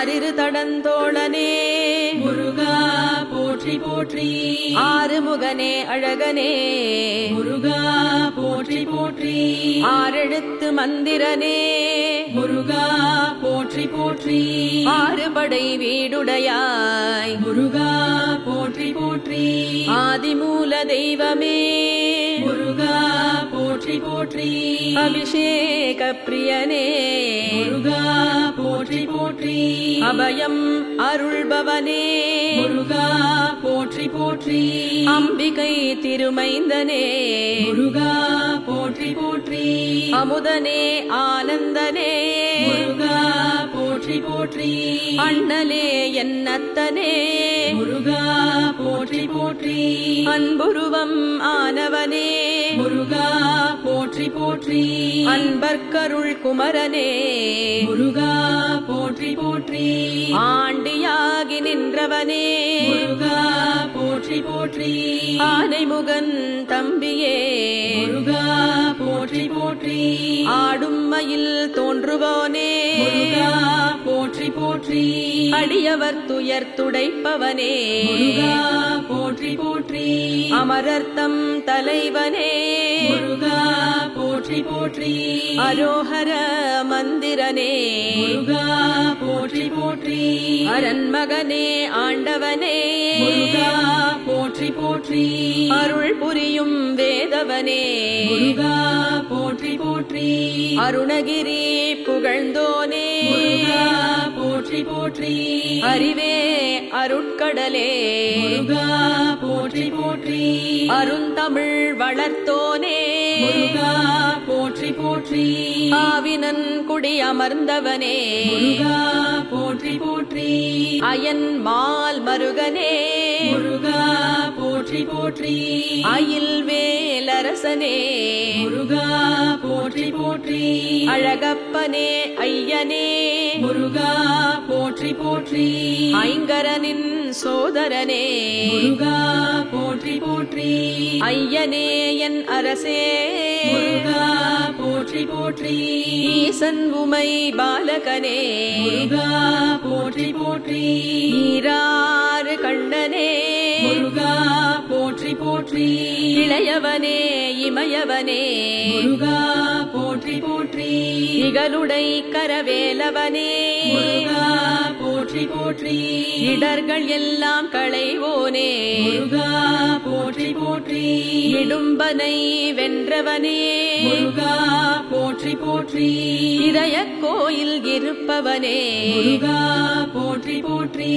ஆறிரு தடந்தோழனே முருகா போற்றி போற்றி. ஆறுமுகனே அழகனே முருகா போற்றி போற்றி. ஆறெழுத்து மந்திரனே முருகா போற்றி போற்றி. ஆறுபடை வீடுடையாய் முருகா போற்றி போற்றி. ஆதிமூல தெய்வமே முருகா போற்றி போற்றி. அபிஷேக பிரியனே முருகா போற்றி போற்றி. அபயம் அருள்பவனே முருகா போற்றி போற்றி. அம்பிகை திருமைந்தனே முருகா போற்றி போற்றி. அமுதனே ஆனந்தனே முருகா போற்றி போற்றி. அண்ணலே என்னத்தனே முருகா போற்றி போற்றி. அன்புருவம் ஆனவனே முருகா போற்றி போற்றி. அன்பர்க்கருள் குமரனே முருகா போற்றி போற்றி. ஆண்டியாகி நின்றவனே முருகா போற்றி போற்றி. ஆனைமுகன் தம்பியே முருகா போற்றி போற்றி. ஆடும் மயில் தோன்றுவோனே முருகா போற்றி போற்றி. அடியவர் துயர் துடைப்பவனே முருகா போற்றி போற்றி. அமரர்த்தம் தலைவனே முருகா போற்றி போற்றி. அரோஹர மந்திரனே முருகா போற்றி போற்றி. அரண்மகனே ஆண்டவனே முருகா போற்றி போற்றி. அருள் புரியும் வேதவனே முருகா போற்றி போற்றி. அருணகிரி புகழ்ந்தோனே முருகா போற்றி போற்றி. அறிவே அருட்கடலே முருகா போற்றி போற்றி. அருந்தமிழ் வளர்த்தோனே முருகா போற்றி போற்றி. ஆவினன் குடி அமர்ந்தவனே முருகா போற்றி போற்றி. அயன் மால் மருகனே முருகா போற்றி போற்றி. அயில் வேலரசனே முருகா போற்றி போற்றி. அழகப்பனே ஐயனே முருகா போற்றி போற்றி. ஐங்கரனின் சோதரனே முருகா போற்றி போற்றி. ஐயனே என் அரசே முருகா போற்றி போற்றி. ஈசன் உமை பாலகனே முருகா போற்றி போற்றி. ஈராறு கண்ணனே முருகா போற்றி போற்றி. இளையவனே இமயவனே முருகா போற்றி போற்றி. இகலுடை கரவேலவனே முருகா போற்றி போற்றி. இடர்கள் எல்லாம் களைவோனே முருகா போற்றி போற்றி. இடும்பனை வென்றவனே முருகா போற்றி போற்றி. இதய கோயில் இருப்பவனே முருகா போற்றி போற்றி.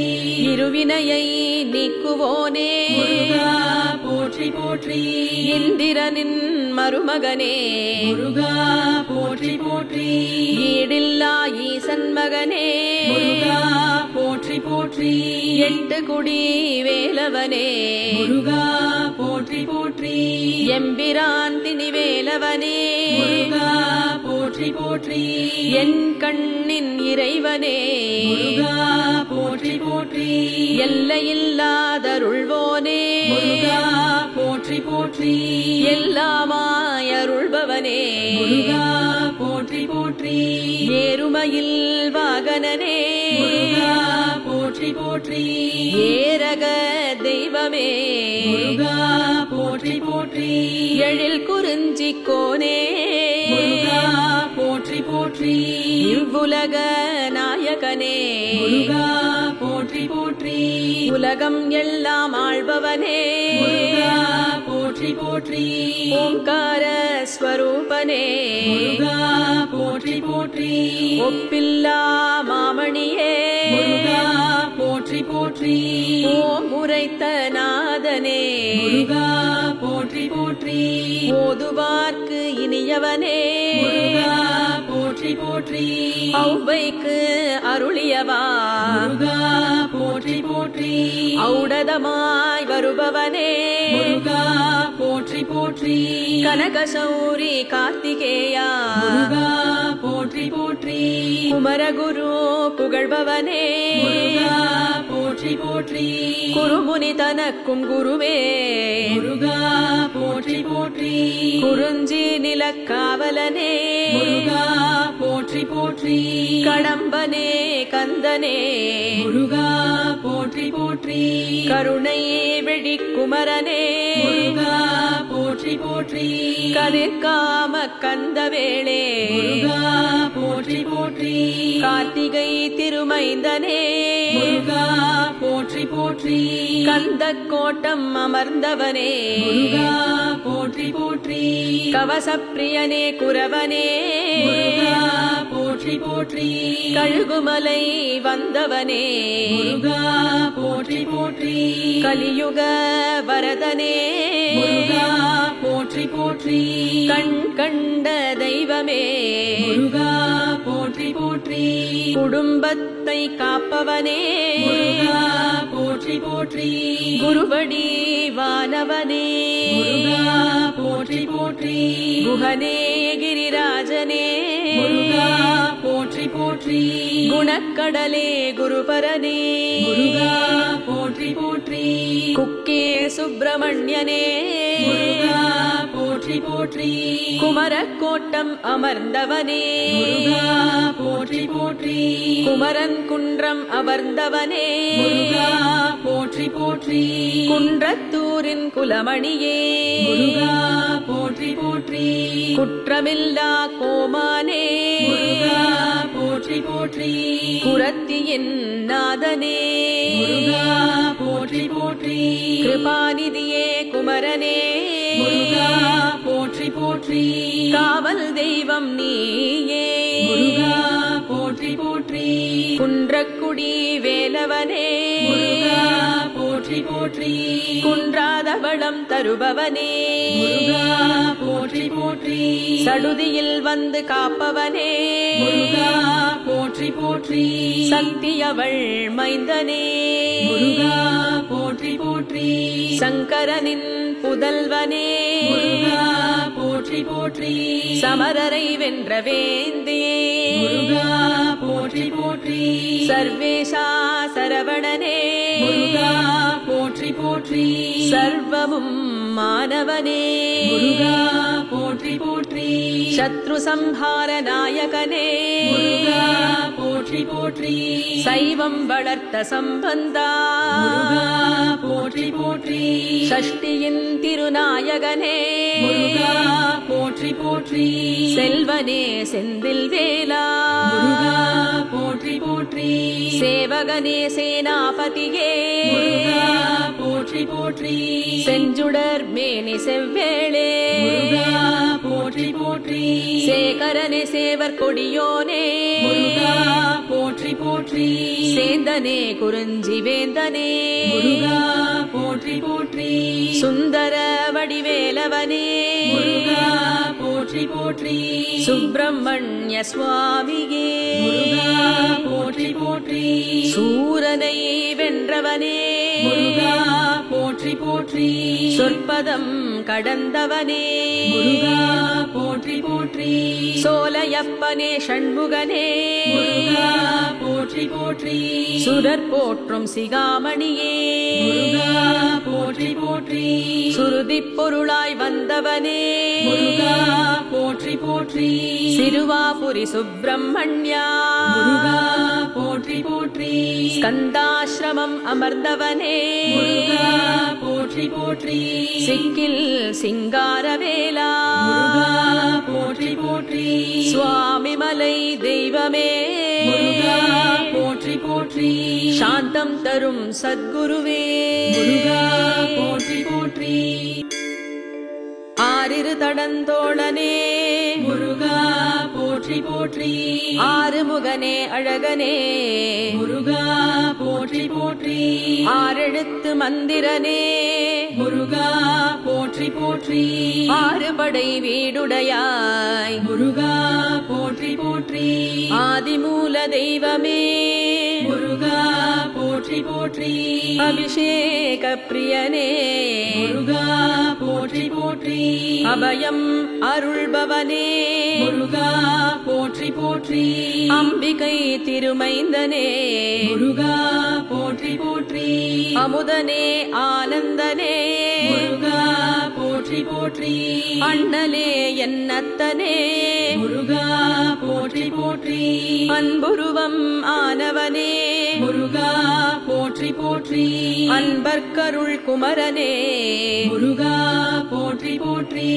இருவினையை நீக்குவோனே முருகா போற்றி போற்றி. இந்திரனின் மருமகனே முருகா போற்றி போற்றி. ஈடில்லா ஈசன் மகனே முருகா போற்றி போற்றி. எட்டு குடி வேலவனே முருகா போற்றி போற்றி. எம்பிரான் திணிவேலவனே முருகா போற்றி போற்றி. என் கண்ணின் இறைவனே முருகா போற்றி போற்றி. எல்லையில்லாதருள்வோனே முருகா போற்றி போற்றி. எல்லாமாய் அருள்பவனே முருகா போற்றி போற்றி. ஏறுமையில் வாகனனே முருகா போற்றி போற்றி. ஏரக தெய்வமே முருகா போற்றி போற்றி. எழில் குறிஞ்சிக்கோனே முருகா போற்றி போற்றி. இவ்வுலக நாயகனே முருகா போற்றி போற்றி. உலகம் எல்லாம் ஆள்பவனே முருகா போற்றி போற்றி. ஓங்கார ஸ்வரூபனே முருகா போற்றி போற்றி. ஒப்பில்லா மாமணியே முருகா போற்றி போற்றி. ஓம் உரைத்த நாதனே முருகா போற்றி போற்றி. ஓதுவார்க்கு இனியவனே முருகா போற்றி போற்றி. ஔவைக்கு அருளியவா முருகா போற்றி போற்றி. ஔடதமாய் வருபவனே முருகா போற்றி போற்றி. கனகசௌரி கார்த்திகேயா முருகா போற்றி போற்றி. குமரகுரு புகழ்பவனே முருகா போற்றி போற்றி போற்றி குருமுனி தனக்கும் குருவே முருகா போற்றி போற்றி குறிஞ்சி நிலக்காவலனே முருகா போற்றி போற்றி கடம்பனே கந்தனே முருகா போற்றி போற்றி கருணை வெடிக்குமரனே முருகா போற்றி போற்றி கதிர்காம கந்தவேளே முருகா போற்றி போற்றி கார்த்திகை திருமைந்தனே முருகா போற்றி போற்றி கந்த கோட்டம் அமர்ந்தவனே முருகா போற்றி போற்றி கவசப்பிரியனே குரவனே முருகா போற்றி போற்றி கழுகுமலை வந்தவனே முருகா போற்றி போற்றி கலியுக வரதனே முருகா போற்றி போற்றி கண் கண்ட தெய்வமே முருகா போற்றி போற்றி குடும்பத்தை காப்பவனே முருகா போற்றி போற்றி குருவடி வானவனே முருகா போற்றி போற்றி குஹனே கிரிராஜனே முருகா போற்றி போற்றி குணக்கடலே குருபரனே முருகா போற்றி போற்றி குக்கே சுப்பிரமணியனே முருகா போற்றி போற்றி குமரக்கோட்டம் அமர்ந்தவனே முருகா போற்றி போற்றி குமரன் குன்றம் அமர்ந்தவனே முருகா போற்றி போற்றி குன்றத்தூரின் குலமணியே முருகா போற்றி போற்றி குற்றமில்லா கோமானே முருகா போற்றி போற்றி குரத்தியின் நாதனே முருகா போற்றி போற்றி கிருபாநிதியே குமரனே முருகா போற்றி போற்றி காவல் தெய்வம் நீயே முருகா போற்றி போற்றி குன்றக்குடி வேலவனே முருகா போற்றி போற்றி குன்றாத வளம் தருபவனே முருகா போற்றி போற்றி சடுதியில் வந்து காப்பவனே முருகா போற்றி போற்றி சக்தியவள் மைந்தனே முருகா போற்றி போற்றி சங்கரனின் புதல்வனே முருகா போற்றி போற்றி சமரரை வென்ற வேந்தே முருகா போற்றி போற்றி சர்வேஷா சரவணனே முருகா போற்றி போற்றி சர்வமும் மானவனே முருகா போற்றி போற்றி சத்ரு சம்ஹார நாயகனே முருகா போற்றி போற்றி சைவம் வளர்த்த சம்பந்தா முருகா போற்றி போற்றி ஷஷ்டியின் திருநாயகனே முருகா போற்றி போற்றி செல்வனே செந்தில் வேலா முருகா போற்றி போற்றி சேவகனே சேனாபதியே முருகா போற்றி போற்றி செஞ்சுடர் மேனி செவ்வேளே முருகா போற்றி போற்றி சேகரனே சேவர் கொடியோனே முருகா போற்றி போற்றி சேந்தனே குறிஞ்சி வேந்தனே முருகா போற்றி போற்றி சுந்தர வடிவேலவனே முருகா போற்றி போற்றி சுப்பிரமணிய சுவாமியே முருகா போற்றி போற்றி சூரனை வென்றவனே முருகா போற்றி போற்றி சொற்பதம் கடந்தவனே முருகா போற்றி போற்றி சோலையப்பனே ஷண்முகனே முருகா போற்றி போற்றி சுரர் போற்றும் சிகாமணியே முருகா போற்றி போற்றி சுருதிப் பொருளாய் வந்தவனே முருகா போற்றி போற்றி சிறுவாபுரி சுப்பிரமணியா முருகா போற்றி போற்றி ஸ்கந்தாசிரமம் அமர்ந்தவனே முருகா போற்றி போற்றி சிக்கில் சிங்காரவேலா முருகா போற்றி போற்றி சுவாமிமலை தெய்வமே முருகா போற்றி போற்றி சாந்தம் தரும் சத்குருவே முருகா போற்றி போற்றி ஆறிரு தடந்தோழனே முருகா போற்றி போற்றி ஆறுமுகனே அழகனே முருகா போற்றி போற்றி ஆறெழுத்து மந்திரனே முருகா போற்றி போற்றி ஆறுபடை வீடுடையாய் முருகா போற்றி போற்றி ஆதிமூல தெய்வமே முருகா போற்றி போற்றி போற்றி அபிஷேக பிரியனே முருகா போற்றி போற்றி அபயம் அருள்பவனே முருகா போற்றி போற்றி அம்பிகை திருமைந்தனே முருகா போற்றி போற்றி அமுதனே ஆனந்தனே முருகா போற்றி போற்றி அண்ணலே என்னத்தனே முருகா போற்றி போற்றி அன்புருவம் ஆனவனே முருகா போற்றி போற்றி அன்பர்க்கருள் குமரனே முருகா போற்றி போற்றி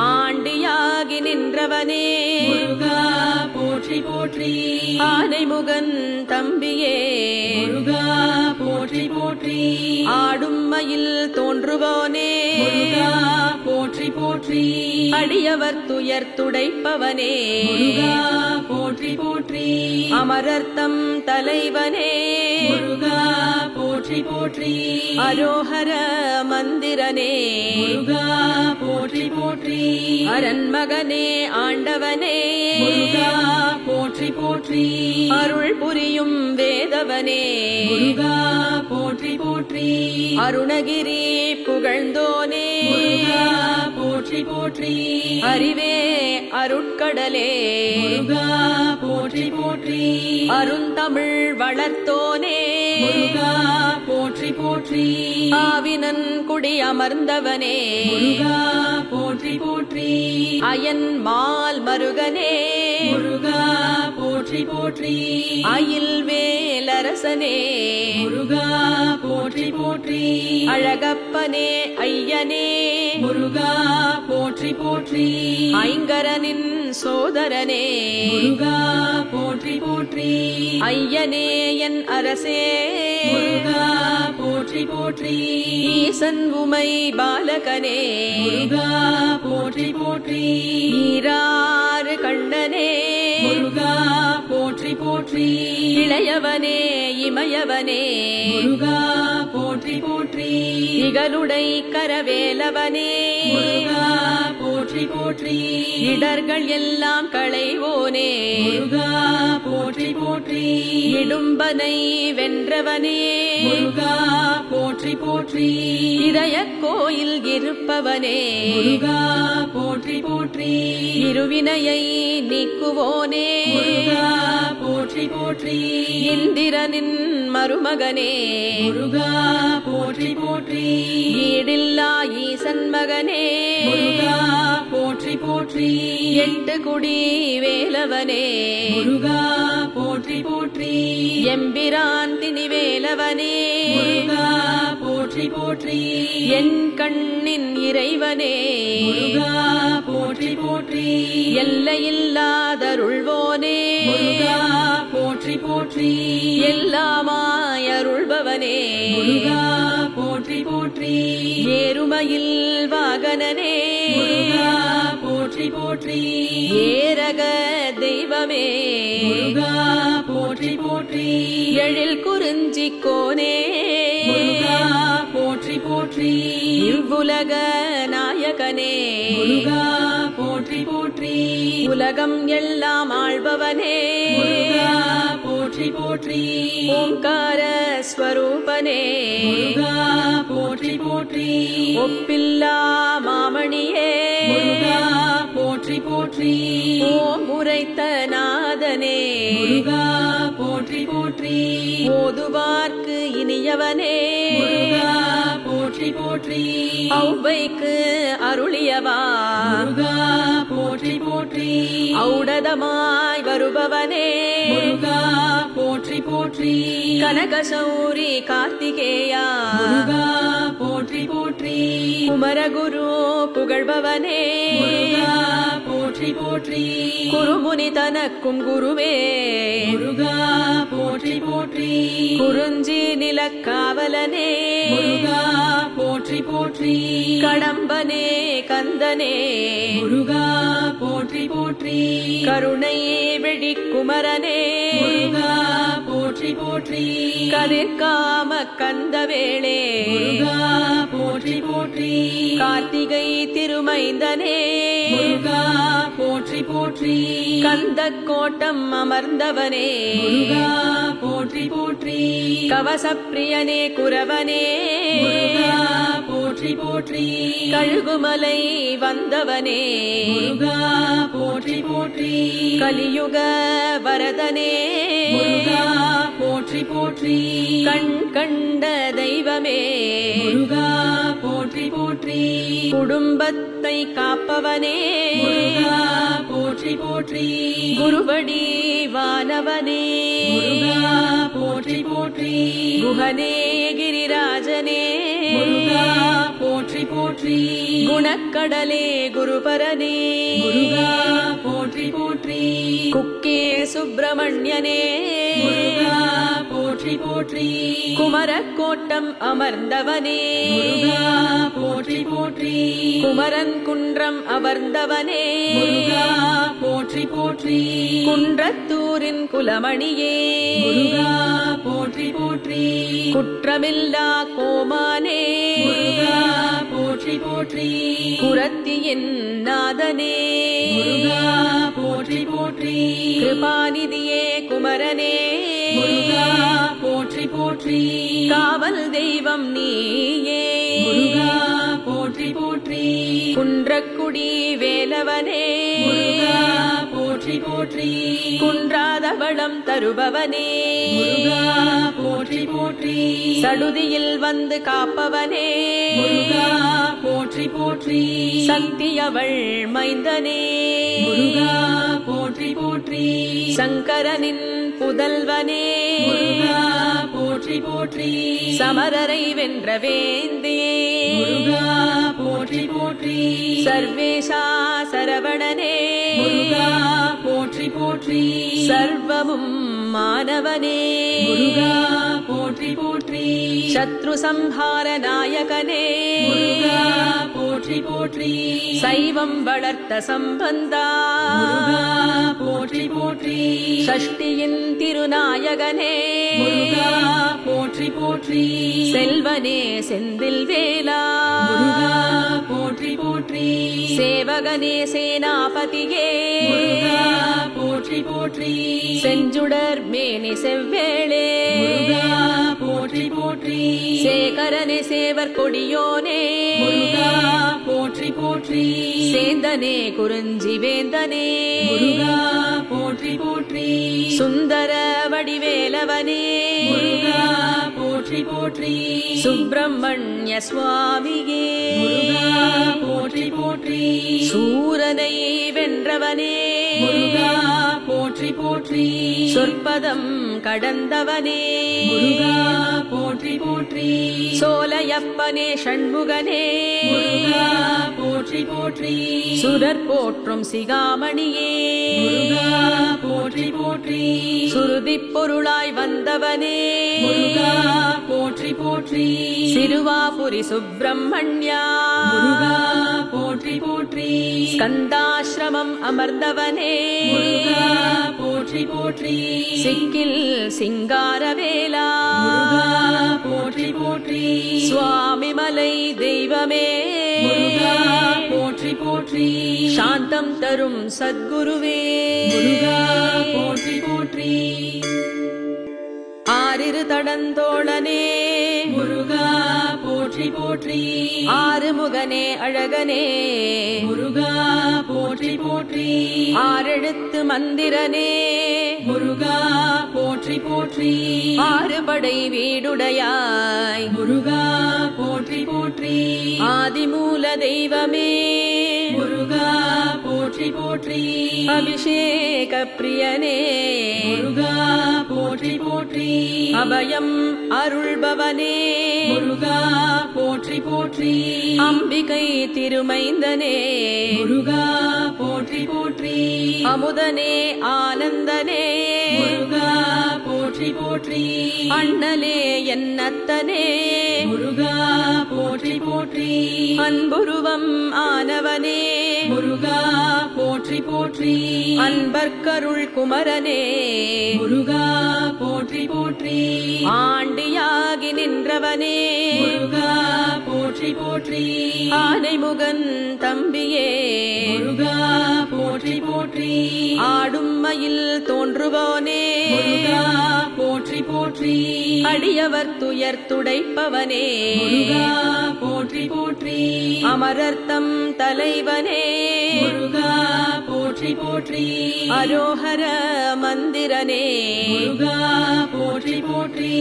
ஆண்டியாகி நின்றவனே முருகா போற்றி போற்றி ஆனைமுகன் தம்பியே முருகா போற்றி போற்றி ஆடும் மயில் தோன்றுவோனே முருகா போற்றி போற்றி அடியவர் துயர் துடைப்பவனே முருகா போற்றி போற்றி அமரர்த்தம் தலைவனே முருகா போற்றி போற்றி அரோஹர மந்திரனே முருகா போற்றி போற்றி அரண்மகனே ஆண்டவனே முருகா போற்றி போற்றி அருள் புரியும் வேதவனே முருகா போற்றி போற்றி அருணகிரி புகழ்ந்தோனே முருகா போற்றி போற்றி அறிவே அருட்கடலே முருகா போற்றி போற்றி அருந்தமிழ் வளர்த்தோனே முருகா போற்றி போற்றி ஆவினன் குடி அமர்ந்தவனே முருகா போற்றி போற்றி அயன் மால் மருகனே முருகா போற்றி போற்றி அயில் வேலரசனே முருகா போற்றி போற்றி அழகப்பனே ஐயனே முருகா போற்றி போற்றி ஐங்கரனின் சோதரனே முருகா போற்றி போற்றி ஐயனே என் அரசே முருகா போற்றி போற்றி ஈசன் உமை பாலகனே முருகா போற்றி போற்றி ஈராறு கண்ணனே முருகா போற்றி போற்றி இளையவனே இமயவனே முருகா போற்றி போற்றி இகலுடை கரவேலவனே முருகா போற்றி போற்றி இடர்கள் எல்லாம் களைவோனே முருகா போற்றி போற்றி இடும்பனை வென்றவனே முருகா போற்றி போற்றி இதய கோயில் இருப்பவனே முருகா போற்றி போற்றி இருவினையை நீக்குவோனே முருகா போற்றி போற்றி இந்திரனின் மருமகனே முருகா போற்றி போற்றி ஈடில்லா ஈசன் மகனே முருகா போற்றி போற்றி எட்டு குடி வேலவனே முருகா போற்றி போற்றி எம்பிரான் திணிவேலவனே முருகா போற்றி போற்றி என் கண்ணின் இறைவனே முருகா போற்றி போற்றி எல்லையில்லாதருள்வோனே முருகா போற்றி போற்றி எல்லாமாய் அருள்பவனே முருகா போற்றி போற்றி ஏறுமையில் வாகனனே முருகா போற்றி போற்றி ஏரக தெய்வமே முருகா போற்றி போற்றி எழில் குறிஞ்சிக்கோனே முருகா போற்றி போற்றி இவ்வுலக நாயகனே முருகா போற்றி போற்றி உலகம் எல்லாம் ஆள்பவனே முருகா போற்றி போற்றி ஓம்கார ஸ்வரூபனே முருகா போற்றி போற்றி ஒப்பில்லா மாமணியே முருகா போற்றி போற்றி ஓம் உரைத்த நாதனே முருகா போற்றி போற்றி ஓதுவார்க்கு இனியவனே முருகா போற்றி போற்றி ஔவைக்கு அருளியவா முருகா போற்றி போற்றி ஔடதமாய் வருபவனே முருகா போற்றி போற்றி கனகசௌரி கார்த்திகேயா முருகா போற்றி போற்றி குமரகுரு புகழ்பவனே முருகா போற்றி போற்றி குருமுனி தனக்கும் குருவே முருகா போற்றி போற்றி குறிஞ்சி நிலக்காவலனே முருகா போற்றி போற்றி போற்றி கடம்பனே கந்தனே முருகா போற்றி போற்றி கருணையே வெடிக்குமரனே முருகா போற்றி போற்றி கதிர்காம கந்தவேளே முருகா போற்றி போற்றி கார்த்திகை திருமைந்தனே முருகா போற்றி போற்றி கந்த கோட்டம் அமர்ந்தவனே முருகா போற்றி போற்றி கவசப்பிரியனே குரவனே முருகா போற்றி போற்றி கழுகுமலை வந்தவனே முருகா போற்றி போற்றி கலியுக வரதனே முருகா போற்றி போற்றி கண் கண்ட தெய்வமே முருகா போற்றி போற்றி குடும்பத்தை காப்பவனே முருகா போற்றி போற்றி குருவடி வானவனே முருகா போற்றி போற்றி குஹனே கிரிராஜனே முருகா போற்றி போற்றி குணக்கடலே குருபரனே முருகா போற்றி போற்றி குக்கே சுப்பிரமணியனே முருகா போற்றி போற்றி குமரக்கோட்டம் அமர்ந்தவனே முருகா போற்றி போற்றி குமரன் குன்றம் அமர்ந்தவனே முருகா போற்றி போற்றி குன்றத்தூரின் குலமணியே முருகா போற்றி போற்றி குற்றமில்லா கோமானே முருகா போற்றி போற்றி குரத்தியின் நாதனே முருகா போற்றி போற்றி கிருபாநிதியே குமரனே முருகா போற்றி போற்றி காவல் தெய்வம் நீயே முருகா போற்றி போற்றி குன்றக்குடி வேலவனே முருகா போற்றி போற்றி குன்றாத வளம் தருபவனே முருகா போற்றி போற்றி சடுதியில் வந்து காப்பவனே முருகா போற்றி போற்றி சக்தியவள் மைந்தனே முருகா போற்றி போற்றி சங்கரனின் புதல்வனே முருகா போற்றி போற்றி சமரரை வென்ற வேந்தே முருகா போற்றி போற்றி சர்வேஷா சரவணனே முருகா போற்றி போற்றி சர்வமும் மானவனே முருகா போற்றி போற்றி சத்ரு சம்ஹார நாயகனே முருகா போற்றி போற்றி சைவம் வளர்த்த சம்பந்தா முருகா போற்றி போற்றி ஷஷ்டியின் திருநாயகனே முருகா போற்றி போற்றி செல்வனே செந்தில் வேலா முருகா போற்றி போற்றி சேவகனே சேனாபதியே முருகா போற்றி போற்றி செஞ்சுடர் மேனி செவ்வேளே முருகா போற்றி போற்றி சேகரனே சேவர் கொடியோனே முருகா போற்றி போற்றி சேந்தனே குறிஞ்சி வேந்தனே முருகா போற்றி போற்றி சுந்தர வடிவேலவனே முருகா போற்றி போற்றி சுப்பிரமணிய சுவாமியே முருகா போற்றி போற்றி சூரனை வென்றவனே முருகா போற்றி போற்றி சொற்பதம் கடந்தவனே முருகா போற்றி போற்றி சோலையப்பனே ஷண்முகனே முருகா போற்றி போற்றி சுரர் போற்றும் சிகாமணியே முருகா போற்றி போற்றி சுருதிப் பொருளாய் வந்தவனே முருகா போற்றி போற்றி சிறுவாபுரி சுப்பிரமணியா முருகா போற்றி போற்றி ஸ்கந்தாசிரமம் அமர்ந்தவனே முருகா போற்றி போற்றி சிக்கில் சிங்காரவேலா முருகா போற்றி போற்றி சுவாமிமலை தெய்வமே முருகா போற்றி போற்றி சாந்தம் தரும் சத்குருவே முருகா போற்றி போற்றி ஆறிரு தடந்தோழனே முருகா போற்றி போற்றி ஆறுமுகனே அழகனே முருகா போற்றி போற்றி ஆறெழுத்து மந்திரனே முருகா போற்றி போற்றி ஆறுபடை வீடுடையாய் முருகா போற்றி போற்றி ஆதிமூல தெய்வமே முருகா போற்றி போற்றி அபிஷேக பிரியனே முருகா போற்றி போற்றி அபயம் அருள்பவனே முருகா போற்றி போற்றி அம்பிகை திருமைந்தனே முருகா போற்றி போற்றி அமுதனே ஆனந்தனே முருகா போற்றி போற்றி போற்றி அண்ணலே என்னத்தனே முருகா போற்றி போற்றி அன்புருவம் ஆனவனே முருகா போற்றி போற்றி அன்பர்க்கருள் குமரனே முருகா போற்றி போற்றி ஆண்டியாகி நின்றவனே முருகா போற்றி போற்றி ஆனைமுகன் தம்பியே முருகா போற்றி போற்றி ஆடும் மயில் தோன்றுவோனே முருகா போற்றி போற்றி அடியவர் துயர் துடைப்பவனே முருகா போற்றி போற்றி அமரர்த்தம் தலைவனே முருகா போற்றி போற்றி அரோஹர மந்திரனே முருகா போற்றி போற்றி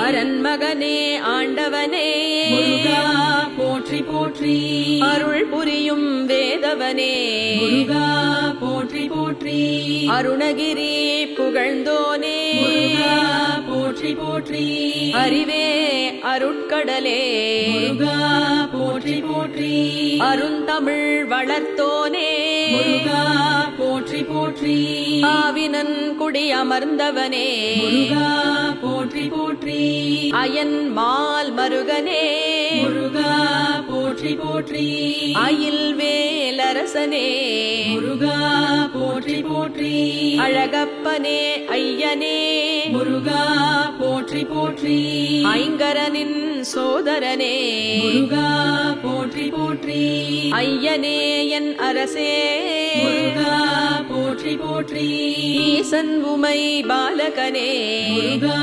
அரண்மகனே ஆண்டவனே முருகா போற்றி போற்றி அருள் புரியும் வேதவனே முருகா போற்றி போற்றி அருணகிரி புகழ்ந்தோனே முருகா போற்றி போற்றி அறிவே அருட்கடலே முருகா போற்றி போற்றி அருந்தமிழ் வளர்த்தோனே முருகா போற்றி போற்றி ஆவினன் குடி அமர்ந்தவனே முருகா போற்றி போற்றி அயன் மால் மருகனே முருகா போற்றி போற்றி அயில் வேலரசனே முருகா போற்றி போற்றி அழகப்பனே ஐயனே முருகா போற்றி போற்றி ஐங்கரனின் சோதரனே முருகா போற்றி போற்றி ஐயனே என் அரசே முருகா போற்றி போற்றி ஈசன் உமை பாலகனே முருகா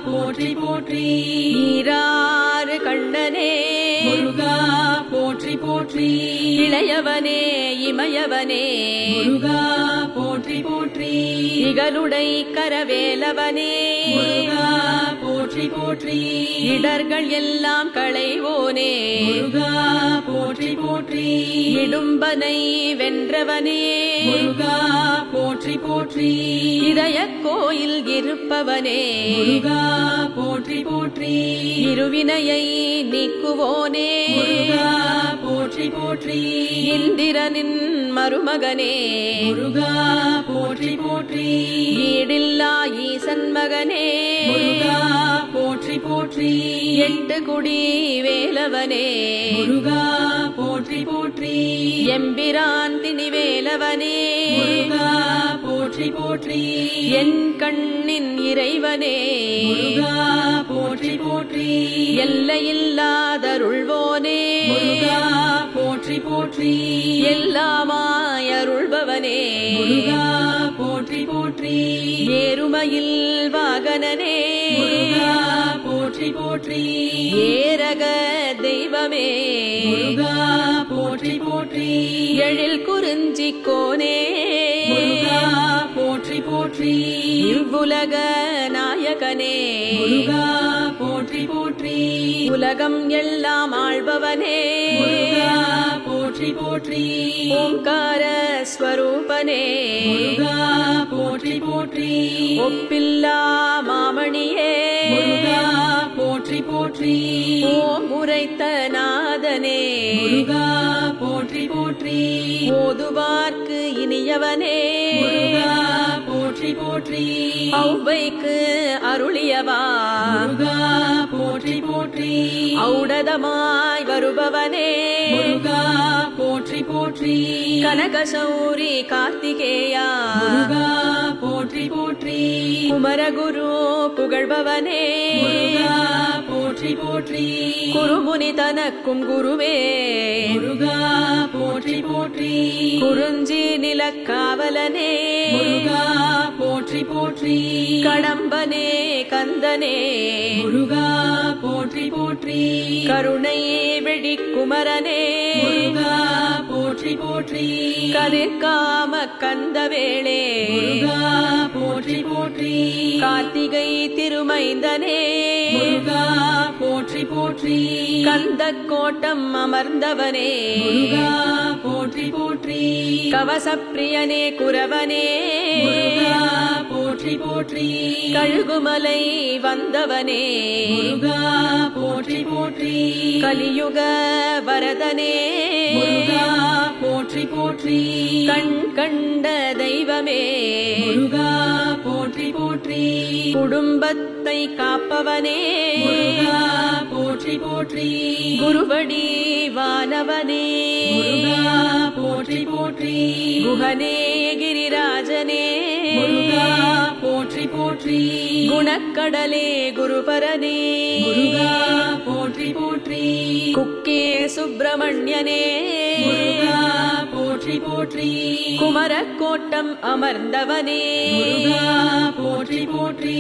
போற்றி போற்றி ஈராறு கண்ணனே முருகா போற்றி போற்றி இளையவனே இமயவனே முருகா போற்றி போற்றி இகலுடை கரவேலவனே முருகா போற்றி போற்றி இடர்கள் எல்லாம் களைவோனே முருகா போற்றி போற்றி இடும்பனை வென்றவனே முருகா போற்றி போற்றி இதய கோயில் இருப்பவனே முருகா போற்றி போற்றி இருவினையை நீக்குவோனே முருகா போற்றி போற்றி இந்திரனின் மருமகனே முருகா போற்றி போற்றி ஈடில்லா ஈசன் மகனே முருகா போற்றி போற்றி எட்டு குடி வேலவனே முருகா போற்றி போற்றி எம்பிரான் திணிவேலவனே முருகா போற்றி போற்றி என் கண்ணின் இறைவனே முருகா போற்றி போற்றி எல்லையில்லாதருள்வோனே முருகா போற்றி போற்றி எல்லாமாய் அருள்பவனே முருகா போற்றி போற்றி ஏறுமையில் வாகனனே முருகா போற்றி போற்றி ஏரக தெய்வமே முருகா போற்றி போற்றி எழில் குறிஞ்சி கோனே முருகா போற்றி போற்றி இவ்வுலக நாயகனே முருகா போற்றி போற்றி உலகம் எல்லாம் ஆள்பவனே முருகா போற்றி போற்றி ஓங்கார ஸ்வரூபனே முருகா போற்றி போற்றி ஒப்பில்லா மாமணியே முருகா போற்றி போற்றி ஓம் உரைத்த நாதனே முருகா போற்றி போற்றி ஓதுவார்க்கு இனியவனே முருகா போற்றி போற்றி ஔவைக்கு அருளியவா முருகா போற்றி போற்றி ஔடதமாய் வருபவனே முருகா போற்றி போற்றி கனகசௌரி கார்த்திகேயா முருகா போற்றி போற்றி குமரகுரு புகழ்பவனே முருகா போற்றி போற்றி குருமுனி தனக்கும் குருவே முருகா போற்றி போற்றி குறிஞ்சி நிலக்காவலனே முருகா போற்றி போற்றி கடம்பனே கந்தனே முருகா போற்றி போற்றி கருணை வெடிக்குமரனே முருகா போற்றி போற்றி கதிர்காம கந்தவேளே முருகா போற்றி போற்றி கார்த்திகை திருமைந்தனே முருகா போற்றி போற்றி கந்த கோட்டம் அமர்ந்தவனே முருகா போற்றி போற்றி கவசப்பிரியனே குரவனே முருகா போற்றி போற்றி போற்றி கழுகுமலை வந்தவனே முருகா போற்றி போற்றி கலியுக வரதனே முருகா போற்றி போற்றி கண் கண்ட தெய்வமே முருகா போற்றி போற்றி குடும்பத்தை காப்பவனே முருகா போற்றி போற்றி குருவடி வானவனே முருகா போற்றி போற்றி குஹனே கிரிராஜனே முருகா போற்றி போற்றி குணக்கடலே குருபரனே முருகா போற்றி போற்றி குக்கே சுப்பிரமணியனே முருகா போற்றி போற்றி குமரக்கோட்டம் அமர்ந்தவனே முருகா போற்றி போற்றி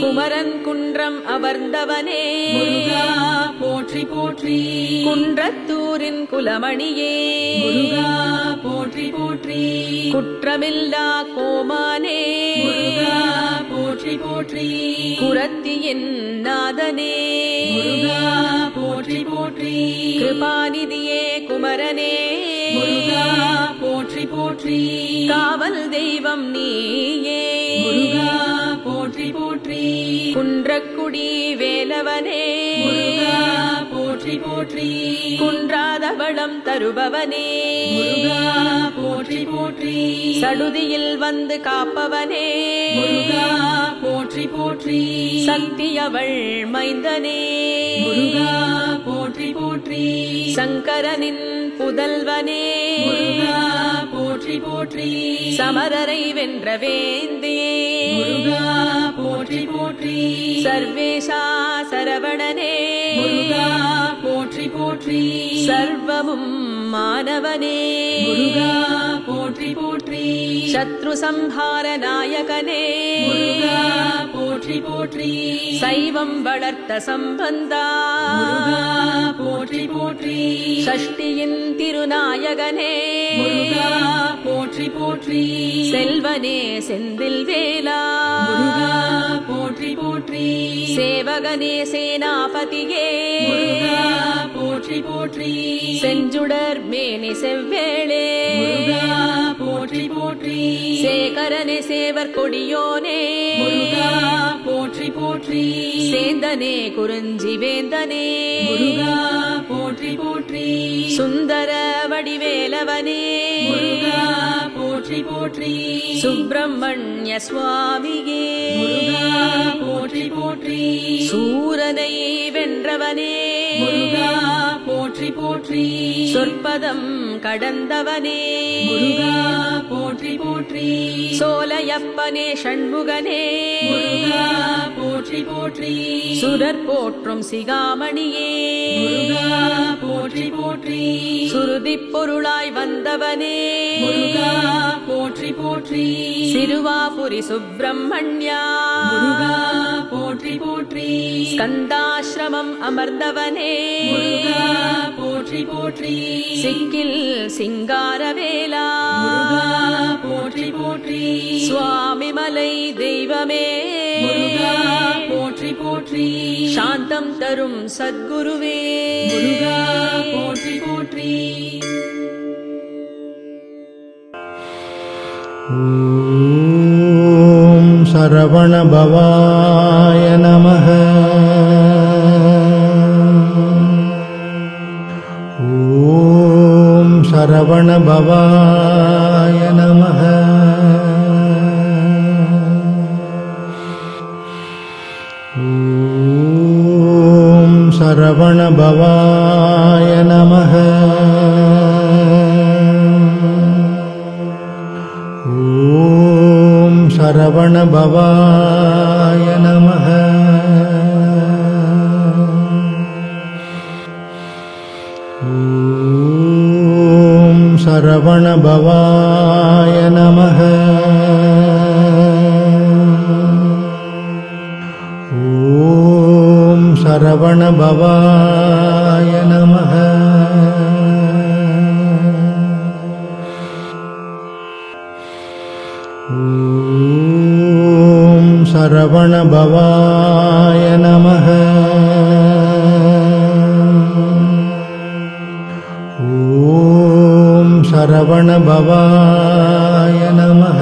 குமரன் குன்றம் அமர்ந்தவனே முருகா போற்றி போற்றி குன்றத்தூரின் குலமணியே முருகா போற்றி போற்றி குற்றமில்லா கோமானே முருகா போற்றி போற்றி குரத்தியின் நாதனே முருகா போற்றி போற்றி கிருபாநிதியே குமரனே முருகா போற்றி போற்றி காவல் தெய்வம் நீயே முருகா போற்றி போற்றி குன்றக்குடி வேலவனே முருகா போற்றி போற்றி குன்றாத வளம் தருபவனே முருகா போற்றி போற்றி சடுதியில் வந்து காப்பவனே முருகா போற்றி போற்றி சக்தியவள் மைந்தனே முருகா போற்றி போற்றி சங்கரனின் புதல்வனே முருகா போற்றி போற்றி சமரரை வென்ற வேந்தே முருகா போற்றி போற்றி சர்வேஷா சரவணனே முருகா போற்றி போற்றி சர்வமும் மானவனே முருகா போற்றி போற்றி சத்ரு சம்ஹார நாயகனே முருகா போற்றி போற்றி சைவம் வளர்த்த சம்பந்தா முருகா போற்றி போற்றி ஷஷ்டியின் திருநாயகனே முருகா போற்றி போற்றி செல்வனே செந்தில் வேலா முருகா போற்றி போற்றி சேவகனே சேனாபதியே முருகா போற்றி போற்றி செஞ்சுடர் மேனி செவ்வேளே முருகா போற்றி போற்றி சேகரனே சேவர் கொடியோனே முருகா போற்றி போற்றி சேந்தனே குறிஞ்சி வேந்தனே முருகா போற்றி போற்றி சுந்தர வடிவேலவனே முருகா போற்றி போற்றி சுப்பிரமணிய சுவாமியே முருகா போற்றி போற்றி சூரனை வென்றவனே முருகா போற்றி போற்றி சொற்பதம் கடந்தவனே முருகா போற்றி போற்றி சோலையப்பனே ஷண்முகனே முருகா போற்றி போற்றி சுரர் போற்றும் சிகாமணியே முருகா போற்றி போற்றி சுருதிப் பொருளாய் வந்தவனே முருகா போற்றி போற்றி சிறுவாபுரி சுப்பிரமணியா முருகா போற்றி போற்றி ஸ்கந்தாசிரமம் அமர்ந்தவனே முருகா போற்றி போற்றி சிக்கில் சிங்காரவேலா முருகா போற்றி போற்றி சுவாமிமலை தெய்வமே முருகா போற்றி போற்றி சாந்தம் தரும் சத்குருவே முருகா போற்றி போற்றி ஓம் சரவணபவாய நமः. ஓம் சரவணபவாய நமः. ஓம் சரவணபவாய நமः. ஓம் சரவணபவாய நமः. ஓம் சரவணபவாய நமः. ஓம் சரவணபவாய நமः. ஓம் சரவணபவாய நமः. ஓம் சரவணபவாய நமः.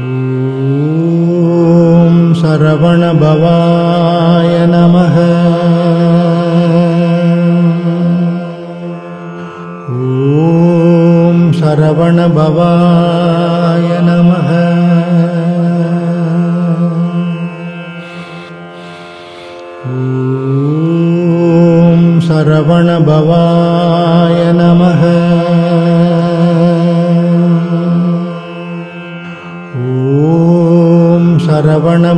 ஓம் சரவணபவாய நமः. ஓம் சரவணபவாய நமः. ஓம் சரவணபவாய நமः. ஓம் சரவணபவாய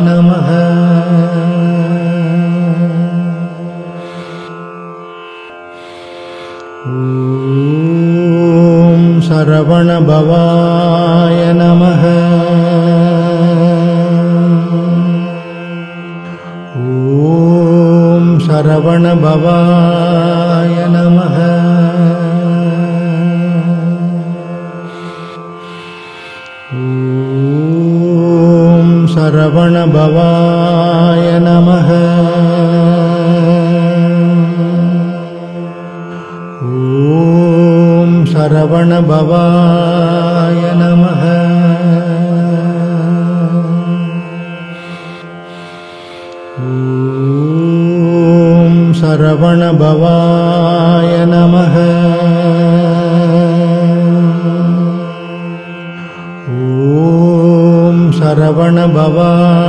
நமः. ஓம் சரவணபவாய நமः. ஓம் சரவணபவாய நமः. ஓம் சரவணபவாய நமः. ஓம் சரவணபவாய நமः. ஓம் சரவணபவாய நமः. ஓம் சரவணபவாய